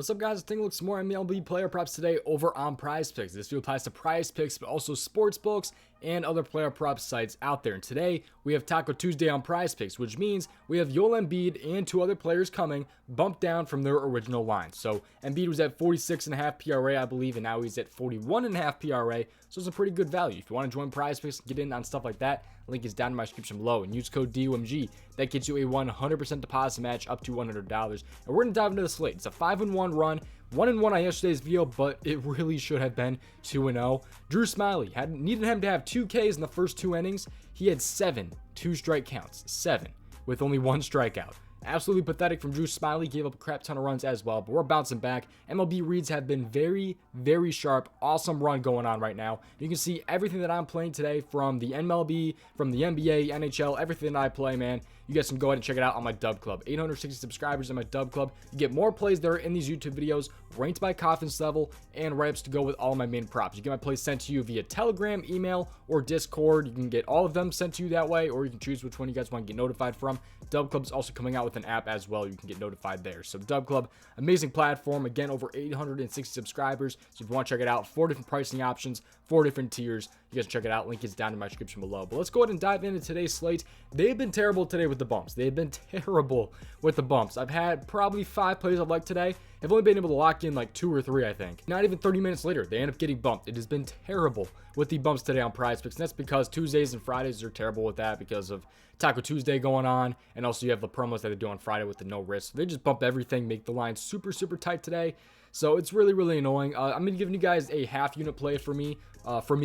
What's up, guys? I think looks more MLB player props today over on prizepicks. This video applies to prizepicks, but also sports books and other player prop sites out there. And today we have Taco Tuesday on prizepicks, which means we have Joel Embiid and two other players coming bumped down from their original line. So Embiid was at 46.5 PRA, I believe, and now he's at 41.5 PRA. So it's a pretty good value. If you want to join prizepicks and get in on stuff like that, link is down in my description below, and use code DOMG. That gets you a 100% deposit match up to $100. And we're gonna dive into the slate. It's a 5-1 run. 1-1 on yesterday's video, but it really should have been 2-0. Drew Smyly needed him to have 2 Ks in the first 2 innings. He had 7 2-strike counts, 7 with only 1 strikeout. Absolutely pathetic from Drew Smyly. Gave up a crap ton of runs as well, but we're bouncing back. MLB reads have been very, very sharp. Awesome run going on right now. You can see everything that I'm playing today from the MLB, from the NBA, NHL, everything that I play, man. You guys can go ahead and check it out on my Dub Club. 860 subscribers in my Dub Club. You get more plays there in these YouTube videos, ranked by confidence level, and write-ups to go with all my main props. You get my plays sent to you via Telegram, email, or Discord. You can get all of them sent to you that way, or you can choose which one you guys want to get notified from. Dub Club's also coming out with an app as well. You can get notified there. So Dub Club, amazing platform. Again, over 860 subscribers. So if you want to check it out, 4 different pricing options, 4 different tiers. You guys check it out. Link is down in my description below. But let's go ahead and dive into today's slate. They've been terrible today with the bumps. They've been terrible with the bumps. I've had probably 5 plays I've liked today. I've only been able to lock in like 2 or 3, I think. Not even 30 minutes later, they end up getting bumped. It has been terrible with the bumps today on prizepicks. And that's because Tuesdays and Fridays are terrible with that because of Taco Tuesday going on. And also you have the promos that they do on Friday with the no risk. They just bump everything, make the line super, super tight today. So it's really, really annoying. I'm going to be giving you guys a half unit play for me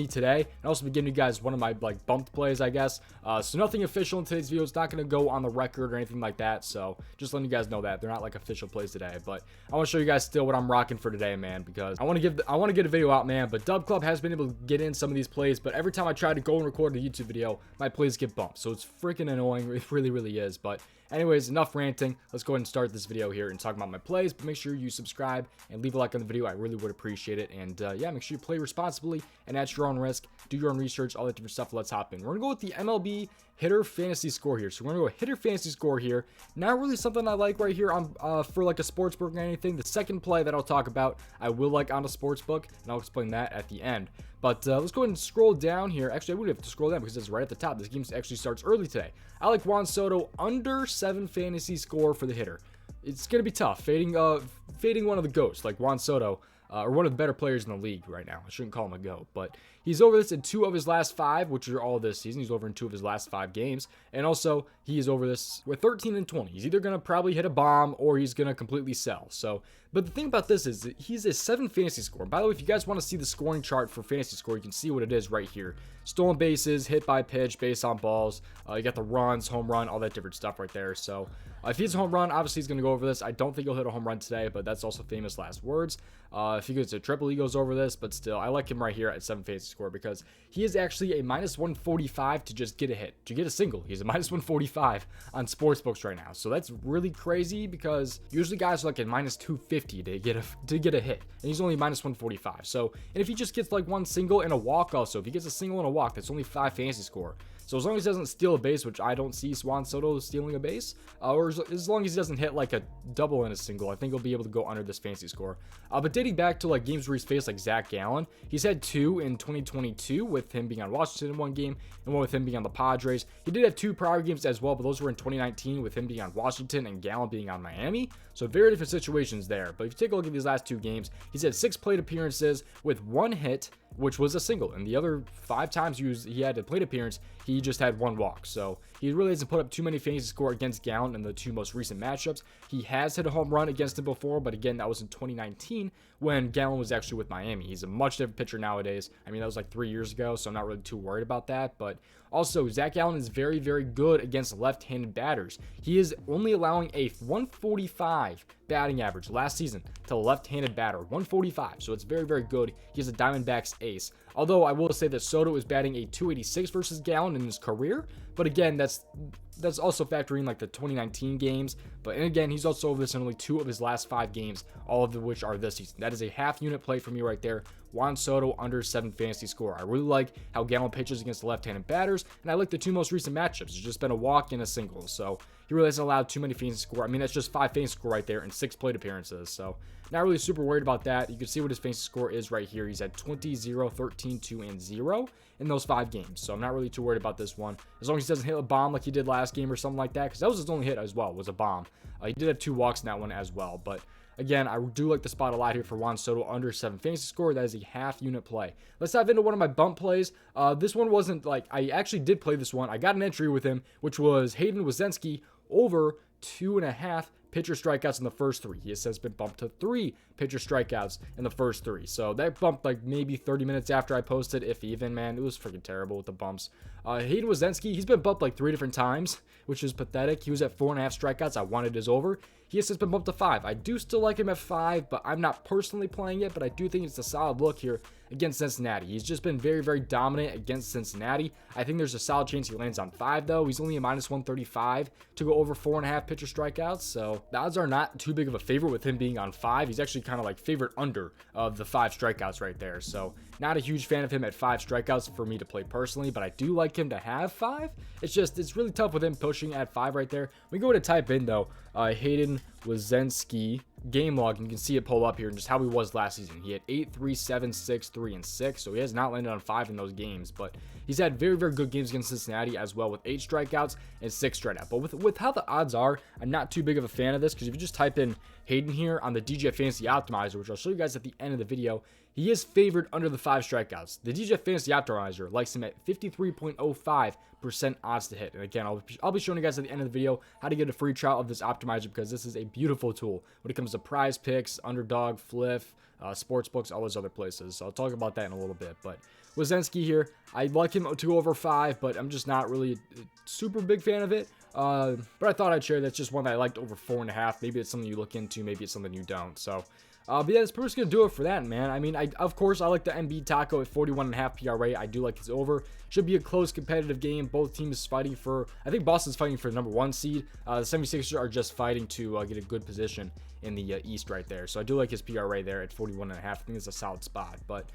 today, and also be giving you guys one of my like bumped plays, I guess. So nothing official in today's video. It's not going to go on the record or anything like that. So just letting you guys know that they're not like official plays today. But I want to show you guys still what I'm rocking for today, man, because I want to get a video out, man. But Dub Club has been able to get in some of these plays, but every time I try to go and record a YouTube video, my plays get bumped. So it's freaking annoying. It really, really is. But anyways, enough ranting. Let's go ahead and start this video here and talk about my plays. But make sure you subscribe and leave a like on the video. I really would appreciate it. And yeah, make sure you play responsibly and at your own risk. Do your own research, all that different stuff. Let's hop in. We're gonna go with the MLB hitter fantasy score here. So we're gonna go hitter fantasy score here. Not really something I like right here on for like a sports book or anything. The second play that I'll talk about, I will like on a sports book, and I'll explain that at the end. But let's go ahead and scroll down here. Actually, I would have to scroll down because it's right at the top. This game actually starts early today. I like Juan Soto under 7 fantasy score for the hitter. It's gonna be tough fading one of the GOATs like Juan Soto. Or one of the better players in the league right now. I shouldn't call him a GOAT, but he's over this in 2 of his last 5, which are all this season. He's over in 2 of his last 5 games, and also he is over this with 13 and 20. He's either gonna probably hit a bomb or he's gonna completely sell. So, but the thing about this is that he's a 7 fantasy score. By the way, if you guys want to see the scoring chart for fantasy score, you can see what it is right here. Stolen bases, hit by pitch, base on balls. You got the runs, home run, all that different stuff right there. So if he hits a home run, obviously he's going to go over this. I don't think he'll hit a home run today, but that's also famous last words. If he goes to triple, he goes over this, but still, I like him right here at 7 fantasy score because he is actually a minus 145 to just get a hit, to get a single. He's a minus 145 on sportsbooks right now. So that's really crazy because usually guys are like at minus 250 to get a hit, and he's only minus 145. So, and if he just gets like 1 single and a walk also, if he gets a single and a walk, that's only 5 fantasy score. So as long as he doesn't steal a base, which I don't see Juan Soto stealing a base, or as long as he doesn't hit like a double and a single, I think he'll be able to go under this fantasy score. But dating back to like games where he's faced like Zach Gallen, he's had 2 in 2022 with him being on Washington in 1 game and 1 with him being on the Padres. He did have 2 prior games as well, but those were in 2019 with him being on Washington and Gallen being on Miami. So very different situations there. But if you take a look at these last 2 games, he's had 6 plate appearances with 1 hit, which was a single, and the other 5 times he had a plate appearance, he just had 1 walk. So he really hasn't put up too many fantasy score against Gallen in the 2 most recent matchups. He has hit a home run against him before, but again, that was in 2019 when Gallen was actually with Miami. He's a much different pitcher nowadays. I mean, that was like 3 years ago, so I'm not really too worried about that. But also, Zach Gallen is very, very good against left-handed batters. He is only allowing a 145 batting average last season to a left-handed batter, 145. So it's very, very good. He's a Diamondbacks ace. Although I will say that Soto is batting a 286 versus Gallen in his career, but again, that's that's also factoring like the 2019 games. But and again, he's also over this in only 2 of his last 5 games, all of which are this season. That is a half unit play for me right there. Juan Soto under 7 fantasy score. I really like how Gallen pitches against the left-handed batters, and I like the 2 most recent matchups. It's just been a walk and a single, so he really hasn't allowed too many fantasy score. I mean, that's just 5 fantasy score right there and 6 plate appearances, so not really super worried about that. You can see what his fantasy score is right here. He's at 20, 0, 13, 2, and 0 in those 5 games, so I'm not really too worried about this one. As long as he doesn't hit a bomb like he did last game or something like that, because that was his only hit as well, was a bomb. He did have 2 walks in that one as well, but again, I do like the spot a lot here for Juan Soto under 7 fantasy score. That is a half unit play. Let's dive into one of my bump plays. This one wasn't like, I actually did play this one. I got an entry with him, which was Hayden Wesneski over 2.5 pitcher strikeouts in the first 3. He has since been bumped to 3 pitcher strikeouts in the first 3. So that bumped like maybe 30 minutes after I posted, if even, man. It was freaking terrible with the bumps. Hayden Wesneski, he's been bumped like 3 different times, which is pathetic. He was at 4.5 strikeouts. I wanted his over. He has since been bumped to 5. I do still like him at 5, but I'm not personally playing it, but I do think it's a solid look here against Cincinnati. He's just been very, very dominant against Cincinnati. I think there's a solid chance he lands on 5, though. He's only a minus 135 to go over 4.5 pitcher strikeouts, so the odds are not too big of a favorite with him being on 5. He's actually kind of like favorite under of the 5 strikeouts right there, so not a huge fan of him at 5 strikeouts for me to play personally, but I do like him to have 5. It's really tough with him pushing at 5 right there. We go to type in, though, Hayden Wesneski game log, and you can see it pull up here and just how he was last season. He had 8, 3, 7, 6, 3, and 6, so he has not landed on 5 in those games, but he's had very, very good games against Cincinnati as well with 8 strikeouts and 6 strikeouts. But with how the odds are, I'm not too big of a fan of this, because if you just type in Hayden here on the DGF Fantasy Optimizer, which I'll show you guys at the end of the video, he is favored under the 5 strikeouts. The DGF Fantasy Optimizer likes him at 53.05% odds to hit. And again, I'll be showing you guys at the end of the video how to get a free trial of this optimizer, because this is a beautiful tool when it comes to prize picks, underdog, flip, sports books, all those other places. So I'll talk about that in a little bit. But Wesneski here, I like him to over 5, but I'm just not really a super big fan of it. But I thought I'd share that's just one that I liked over 4.5. Maybe it's something you look into, maybe it's something you don't. So but yeah, that's pretty much going to do it for that, man. I mean, of course, I like the MB Taco at 41.5 PRA. I do like his over. Should be a close, competitive game. Both teams fighting for, I think Boston's fighting for the number 1 seed. The 76ers are just fighting to get a good position in the East right there. So I do like his PRA there at 41.5. I think it's a solid spot. But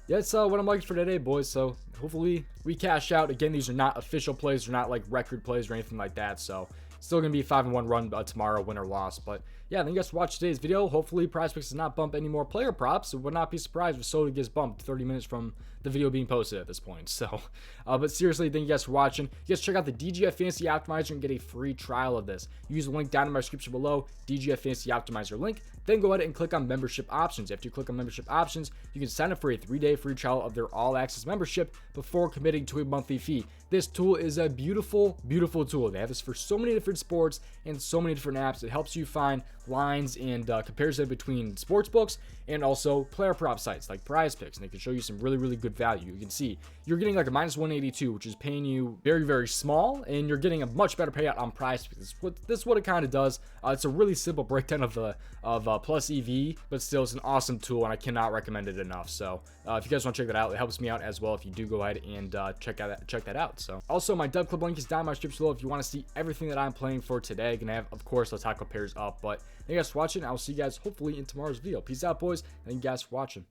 yeah, that's what I'm liking for today, boys. So hopefully we cash out. Again, these are not official plays. They're not like record plays or anything like that. So still going to be a 5-1 run tomorrow, win or loss. But yeah, thank you guys for watching today's video. Hopefully prizepicks does not bump any more player props. So would not be surprised if Soto gets bumped 30 minutes from the video being posted at this point. So but seriously, thank you guys for watching. You guys check out the DGF Fantasy Optimizer and get a free trial of this. Use the link down in my description below, DGF Fantasy Optimizer link. Then go ahead and click on membership options. After you click on membership options, you can sign up for a 3-day free trial of their all access membership before committing to a monthly fee. This tool is a beautiful, beautiful tool. They have this for so many different sports and so many different apps. It helps you find lines and comparison between sports books and also player prop sites like PrizePicks, and they can show you some really, really good value. You can see you're getting like a minus 182, which is paying you very, very small, and you're getting a much better payout on PrizePicks. This is what it kind of does. It's a really simple breakdown of plus EV, but still it's an awesome tool, and I cannot recommend it enough. So if you guys want to check that out, it helps me out as well if you do go ahead and check that out. So also my dub club link is down in my description below if you want to see everything that I'm playing for today. Gonna have, of course, the taco pairs up. But thank you guys for watching. I will see you guys hopefully in tomorrow's video. Peace out, boys. Thank you guys for watching.